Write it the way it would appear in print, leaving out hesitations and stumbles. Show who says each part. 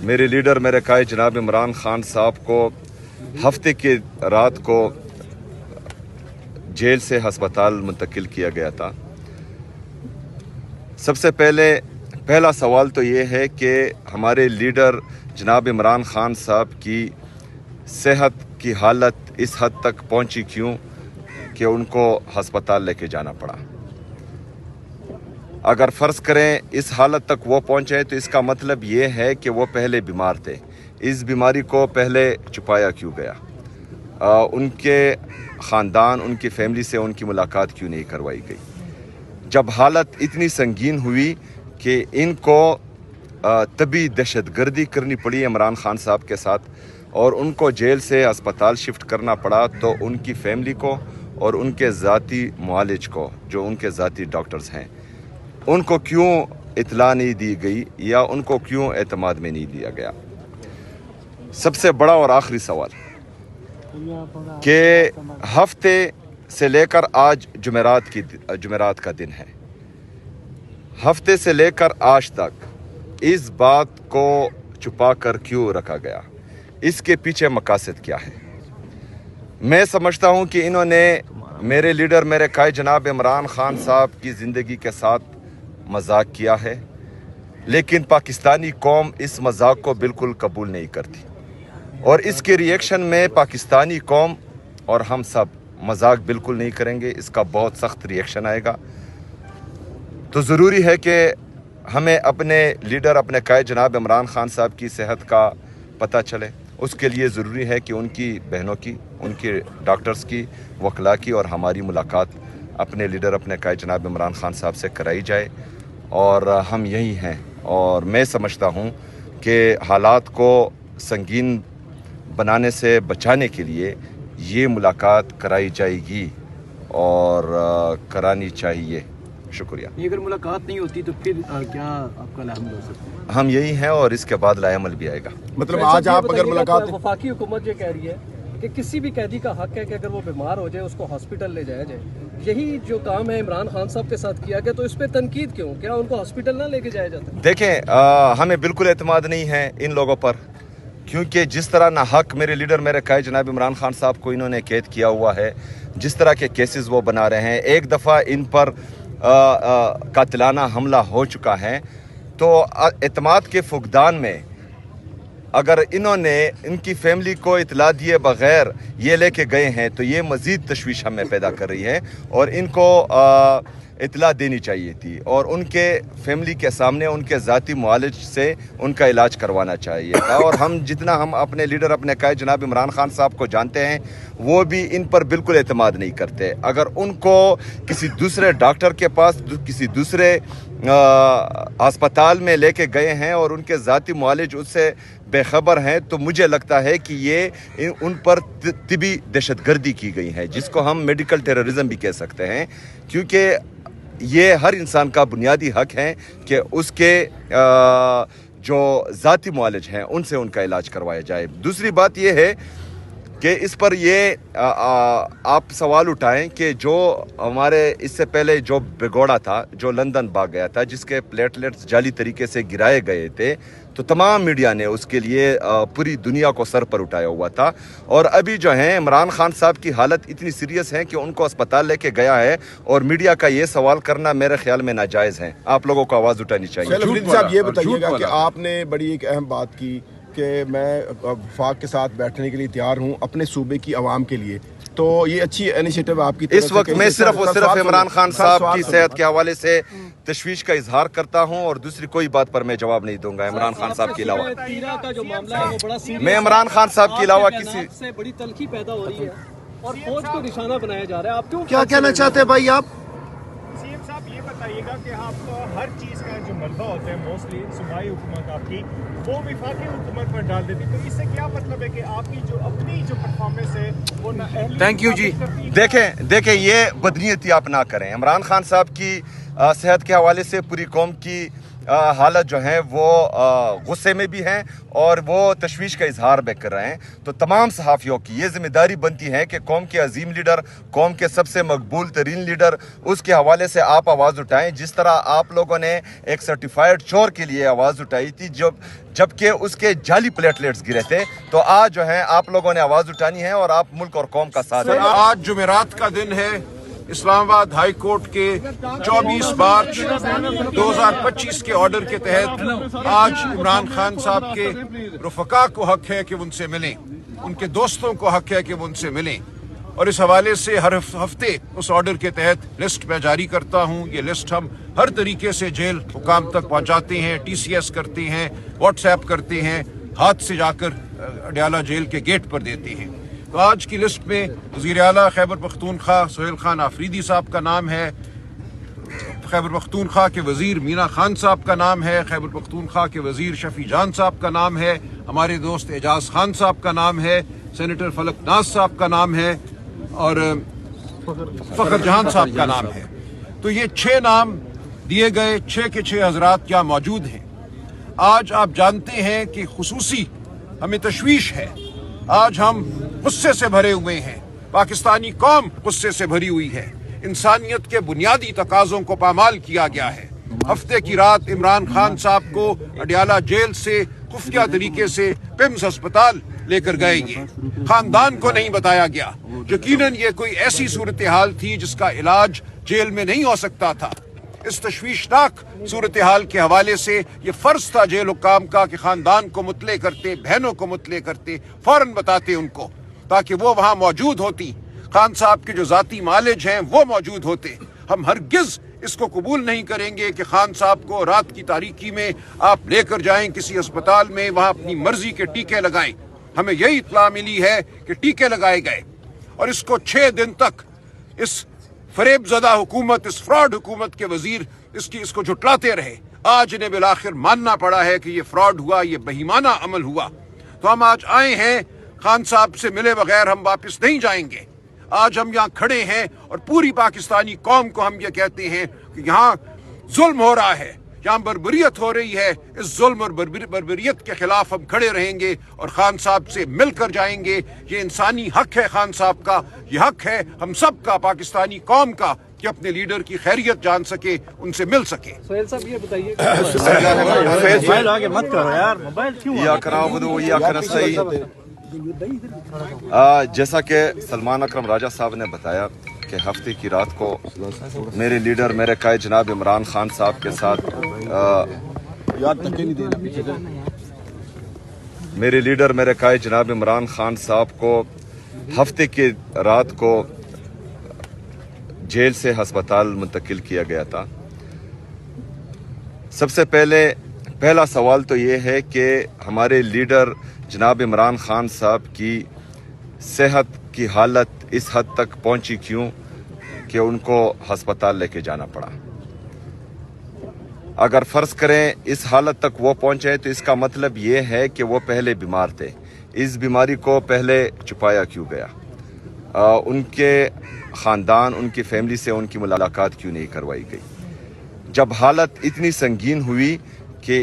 Speaker 1: میرے لیڈر میرے قائد جناب عمران خان صاحب کو ہفتے کی رات کو جیل سے ہسپتال منتقل کیا گیا تھا۔ سب سے پہلا سوال تو یہ ہے کہ ہمارے لیڈر جناب عمران خان صاحب کی صحت کی حالت اس حد تک پہنچی کیوں کہ ان کو ہسپتال لے کے جانا پڑا۔ اگر فرض کریں اس حالت تک وہ پہنچے تو اس کا مطلب یہ ہے کہ وہ پہلے بیمار تھے۔ اس بیماری کو پہلے چھپایا کیوں گیا؟ ان کے خاندان، ان کی فیملی سے ان کی ملاقات کیوں نہیں کروائی گئی؟ جب حالت اتنی سنگین ہوئی کہ ان کو طبی دہشت گردی کرنی پڑی عمران خان صاحب کے ساتھ اور ان کو جیل سے ہسپتال شفٹ کرنا پڑا، تو ان کی فیملی کو اور ان کے ذاتی معالج کو، جو ان کے ذاتی ڈاکٹرز ہیں، ان کو کیوں اطلاع نہیں دی گئی یا ان کو کیوں اعتماد میں نہیں لیا گیا؟ سب سے بڑا اور آخری سوال کہ ہفتے سے لے کر آج جمعرات کا دن ہے، ہفتے سے لے کر آج تک اس بات کو چھپا کر کیوں رکھا گیا؟ اس کے پیچھے مقاصد کیا ہے؟ میں سمجھتا ہوں کہ انہوں نے میرے لیڈر میرے قائد جناب عمران خان صاحب کی زندگی کے ساتھ مذاق کیا ہے، لیکن پاکستانی قوم اس مذاق کو بالکل قبول نہیں کرتی، اور اس کے ریئیکشن میں پاکستانی قوم اور ہم سب مذاق بالکل نہیں کریں گے۔ اس کا بہت سخت ریئیکشن آئے گا۔ تو ضروری ہے کہ ہمیں اپنے لیڈر اپنے قائد جناب عمران خان صاحب کی صحت کا پتہ چلے۔ اس کے لیے ضروری ہے کہ ان کی بہنوں کی، ان کے ڈاکٹرز کی، وکلاء کی اور ہماری ملاقات اپنے لیڈر اپنے قائد جناب عمران خان صاحب سے کرائی جائے، اور ہم یہی ہیں۔ اور میں سمجھتا ہوں کہ حالات کو سنگین بنانے سے بچانے کے لیے یہ ملاقات کرائی جائے گی اور کرانی چاہیے۔ شکریہ۔
Speaker 2: اگر ملاقات نہیں ہوتی تو پھر کیا آپ کا عمل ہو سکتا ہے؟
Speaker 1: ہم یہی ہیں اور اس کے بعد لا عمل بھی آئے گا۔
Speaker 3: مطلب آج آپ اگر ملاقات،
Speaker 2: وفاقی حکومت یہ کہہ رہی ہے کہ کسی بھی قیدی کا حق ہے کہ اگر وہ بیمار ہو جائے اس کو ہاسپٹل لے جایا جائے، یہی جو کام ہے عمران خان صاحب کے ساتھ کیا گیا، تو اس پہ تنقید کیوں؟ کیا ان کو ہاسپٹل نہ لے کے جایا جاتا ہے؟
Speaker 1: دیکھیں، ہمیں بالکل اعتماد نہیں ہے ان لوگوں پر، کیونکہ جس طرح نہ حق میرے لیڈر میرے قائد جناب عمران خان صاحب کو انہوں نے قید کیا ہوا ہے، جس طرح کے کیسز وہ بنا رہے ہیں، ایک دفعہ ان پر قاتلانہ حملہ ہو چکا ہے، تو اعتماد کے فقدان میں اگر انہوں نے ان کی فیملی کو اطلاع دیے بغیر یہ لے کے گئے ہیں تو یہ مزید تشویش ہمیں پیدا کر رہی ہے، اور ان کو اطلاع دینی چاہیے تھی اور ان کے فیملی کے سامنے ان کے ذاتی معالج سے ان کا علاج کروانا چاہیے تھا۔ اور جتنا ہم اپنے لیڈر اپنے قائد جناب عمران خان صاحب کو جانتے ہیں، وہ بھی ان پر بالکل اعتماد نہیں کرتے۔ اگر ان کو کسی دوسرے ڈاکٹر کے پاس، کسی دوسرے ہسپتال میں لے کے گئے ہیں اور ان کے ذاتی معالج اس سے بے خبر ہیں، تو مجھے لگتا ہے کہ یہ ان پر طبی دہشت گردی کی گئی ہے، جس کو ہم میڈیکل ٹیررزم بھی کہہ سکتے ہیں، کیونکہ یہ ہر انسان کا بنیادی حق ہے کہ اس کے جو ذاتی معالج ہیں ان سے ان کا علاج کروایا جائے۔ دوسری بات یہ ہے کہ اس پر یہ آپ سوال اٹھائیں کہ جو ہمارے اس سے پہلے جو بگوڑا تھا، جو لندن بھاگ گیا تھا، جس کے پلیٹلیٹس جعلی طریقے سے گرائے گئے تھے، تو تمام میڈیا نے اس کے لیے پوری دنیا کو سر پر اٹھایا ہوا تھا، اور ابھی جو ہیں عمران خان صاحب کی حالت اتنی سیریس ہے کہ ان کو اسپتال لے کے گیا ہے، اور میڈیا کا یہ سوال کرنا میرے خیال میں ناجائز ہے۔ آپ لوگوں کو آواز اٹھانی چاہیے۔
Speaker 3: فریدی صاحب یہ بتائیے گا کہ آپ نے بڑی ایک اہم بات کی کہ میں وفاق کے ساتھ بیٹھنے کے لیے تیار ہوں اپنے صوبے کی عوام کے لیے، تو یہ اچھی انیشیٹو آپ کی طرف سے۔
Speaker 1: اس وقت میں صرف عمران خان صاحب کی صحت کے حوالے سے تشویش کا اظہار کرتا ہوں، اور دوسری کوئی بات پر میں جواب نہیں دوں گا عمران خان صاحب کے علاوہ۔ میں عمران خان صاحب کے علاوہ کسی
Speaker 2: سے بڑی تلخی پیدا ہو رہی ہے اور فوج کو نشانہ بنایا جا رہا ہے، آپ کیوں
Speaker 4: کیا کہنا چاہتے ہیں بھائی آپ؟
Speaker 5: سی ایم صاحب یہ بتائیے گا کہ آپ ہر چیز کا جو ملبہ ہوتا ہے موسٹلی صوبائی حکومت آپ کی، وہ وفاقی حکومت پر ڈال دیتی، تو اس سے کیا مطلب ہے کہ آپ کی جو اپنی جو پرفارمنس ہے وہ
Speaker 1: تھینک یو جی۔ دیکھیں یہ بدنیتی آپ نہ کریں۔ عمران خان صاحب کی صحت کے حوالے سے پوری قوم کی حالت جو ہیں وہ غصے میں بھی ہیں اور وہ تشویش کا اظہار بھی کر رہے ہیں. تو تمام صحافیوں کی یہ ذمہ داری بنتی ہے کہ قوم کے عظیم لیڈر، قوم کے سب سے مقبول ترین لیڈر، اس کے حوالے سے آپ آواز اٹھائیں. جس طرح آپ لوگوں نے ایک سرٹیفائیڈ چور کے لیے آواز اٹھائی تھی جبکہ اس کے جعلی پلیٹلیٹس گرے تھے، تو آج جو ہے آپ لوگوں نے آواز اٹھانی ہے اور آپ ملک اور قوم کا ساتھ دیں.
Speaker 4: آج جمعرات کا دن ہے. اسلام آباد ہائی کورٹ کے 24 مارچ 2025 کے آرڈر کے تحت آج عمران خان صاحب کے رفقا کو حق ہے کہ وہ ان سے ملیں، ان کے دوستوں کو حق ہے کہ وہ ان سے ملیں. اور اس حوالے سے ہر ہفتے اس آرڈر کے تحت لسٹ میں جاری کرتا ہوں. یہ لسٹ ہم ہر طریقے سے جیل حکام تک پہنچاتے ہیں، ٹی سی ایس کرتے ہیں، واٹس ایپ کرتے ہیں، ہاتھ سے جا کر اڈیالہ جیل کے گیٹ پر دیتے ہیں. تو آج کی لسٹ میں وزیر اعلیٰ خیبر پختونخوا سہیل خان آفریدی صاحب کا نام ہے، خیبر پختونخوا کے وزیر مینا خان صاحب کا نام ہے، خیبر پختونخوا کے وزیر شفیع جان صاحب کا نام ہے، ہمارے دوست اعجاز خان صاحب کا نام ہے، سینیٹر فلک ناز صاحب کا نام ہے اور فخر جہان صاحب کا نام ہے. تو یہ 6 نام دیے گئے، 6 کے 6 حضرات یہاں موجود ہیں. آج آپ جانتے ہیں کہ خصوصی ہمیں تشویش ہے. آج ہم غصے سے بھرے ہوئے ہیں، پاکستانی قوم غصے سے بھری ہوئی ہے. انسانیت کے بنیادی تقاضوں کو پامال کیا گیا ہے. ہفتے کی رات عمران خان صاحب کو اڈیالہ جیل سے خفیہ طریقے سے پمز ہسپتال لے کر گئے. یہ خاندان کو نہیں بتایا گیا. یقیناً یہ کوئی ایسی صورتحال تھی جس کا علاج جیل میں نہیں ہو سکتا تھا. اس تشویشناک صورتحال کے حوالے سے یہ فرض تھا جیل حکام کا کہ خاندان کو مطلع کرتے، بہنوں کو مطلع کرتے، فوراً بتاتے ان کو، تاکہ وہ وہاں موجود ہوتی. خان صاحب کے جو ذاتی معالج ہیں وہ موجود ہوتے. ہم ہرگز اس کو قبول نہیں کریں گے کہ خان صاحب کو رات کی تاریکی میں آپ لے کر جائیں کسی اسپتال میں، وہاں اپنی مرضی کے ٹیکے لگائیں. ہمیں یہی اطلاع ملی ہے کہ ٹیکے لگائے گئے اور اس کو 6 دن تک اس فریب زدہ حکومت، اس فراڈ حکومت کے وزیر اس کو جھٹلاتے رہے. آج انہیں بالآخر ماننا پڑا ہے کہ یہ فراڈ ہوا، یہ بہیمانہ عمل ہوا. تو ہم آج آئے ہیں، خان صاحب سے ملے بغیر ہم واپس نہیں جائیں گے. آج ہم یہاں کھڑے ہیں اور پوری پاکستانی قوم کو ہم یہ کہتے ہیں کہ یہاں ظلم ہو رہا ہے، یہاں بربریت ہو رہی ہے. اس ظلم اور بربریت کے خلاف ہم کھڑے رہیں گے اور خان صاحب سے مل کر جائیں گے. یہ انسانی حق ہے خان صاحب کا، یہ حق ہے ہم سب کا، پاکستانی قوم کا، کہ اپنے لیڈر کی خیریت جان سکے، ان سے مل سکے.
Speaker 2: سہیل صاحب یہ بتائیے
Speaker 1: جیسا کہ سلمان اکرم راجہ صاحب نے بتایا کہ ہفتے کی رات کو میرے لیڈر، میرے قائد جناب عمران خان صاحب کے ساتھ میرے لیڈر، میرے قائد جناب عمران خان صاحب کو ہفتے کی رات کو جیل سے ہسپتال منتقل کیا گیا تھا. سب سے پہلا سوال تو یہ ہے کہ ہمارے لیڈر جناب عمران خان صاحب کی صحت کی حالت اس حد تک پہنچی کیوں کہ ان کو ہسپتال لے کے جانا پڑا. اگر فرض کریں اس حالت تک وہ پہنچے تو اس کا مطلب یہ ہے کہ وہ پہلے بیمار تھے. اس بیماری کو پہلے چھپایا کیوں گیا؟ ان کے خاندان، ان کی فیملی سے ان کی ملاقات کیوں نہیں کروائی گئی؟ جب حالت اتنی سنگین ہوئی